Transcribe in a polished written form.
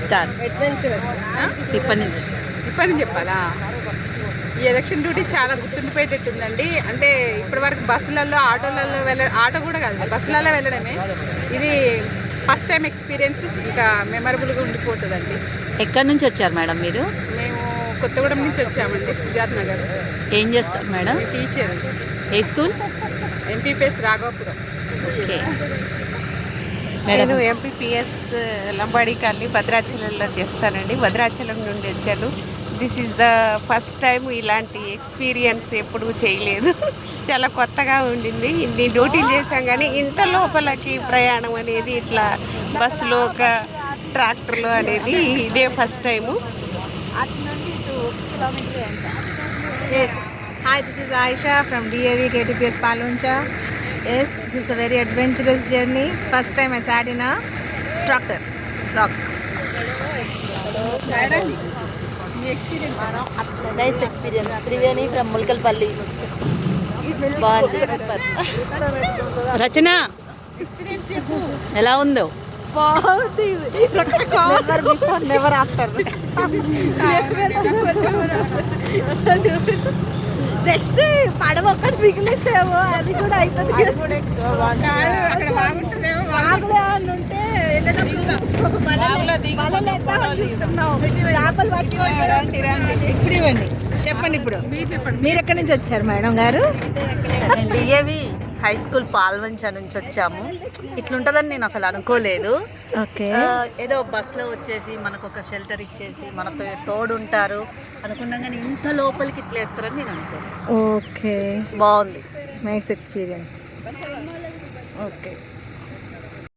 Start adventurous. ఇప్పటి నుంచి చెప్పాలా? ఈ ఎలక్షన్ డ్యూటీ చాలా గుర్తుండిపోయేటట్టుందండి. అంటే ఇప్పటివరకు బస్సులలో ఆటోలలో ఆటో కూడా కాదు, బస్సులలో వెళ్ళడమే. ఇది ఫస్ట్ టైం ఎక్స్పీరియన్స్, ఇంకా మెమరబుల్గా ఉండిపోతుందండి. ఎక్కడి నుంచి వచ్చారు మేడం మీరు? మేము కొత్తగూడెం నుంచి వచ్చామండి, సుజాత్ నగర్. ఏం చేస్తారు మేడం? టీచర్. ఏ స్కూల్? ఎంపీపీఎస్ రాఘవపురం. ఓకే నేను ఎంపీపీఎస్ లంబాడి కాలనీ భద్రాచలంలో చేస్తానండి. భద్రాచలం నుండి వచ్చాను. This is the first time. ఇలాంటి ఎక్స్పీరియన్స్ ఎప్పుడూ చేయలేదు. చాలా కొత్తగా ఉండింది. ఇన్ని డ్యూటీలు చేశాం కానీ ఇంత లోపలికి ప్రయాణం అనేది ఇట్లా బస్సులో ఒక ట్రాక్టర్లో అనేది ఇదే first time. Yes. Hi, this is Aisha from DAV KTPS Paluncha. Yes, this is a very adventurous journey. First time I sat in a tractor. Rock. Madam, me experience? Nice experience. Triveni from Mulkalpalli. బాగుంది. రచన experience చెప్పు. ఎలా ఉందో? బాగుంది. Never before, never after. Next పడవ ఒక్కటి మిగిలితేమో అది కూడా అవుతుంది. అక్కడ బాగుంటుందేమో. ఉంటే ఇప్పుడు ఇవ్వండి. చెప్పండి ఇప్పుడు. మీరు ఎక్కడి నుంచి వచ్చారు మేడం గారు? డిఏవి హై స్కూల్ పాల్వంచ నుంచి వచ్చాము. ఇట్లుంటుందని నేను అసలు అనుకోలేదు. ఓకే. ఏదో బస్సులో వచ్చేసి మనకు ఒక షెల్టర్ ఇచ్చేసి మనతో తోడు ఉంటారు అనుకున్నాం, కానీ ఇంత లోపలికి ఇట్లా వేస్తారని నేను అనుకోను. ఓకే, బాగుంది. Nice experience. ఓకే.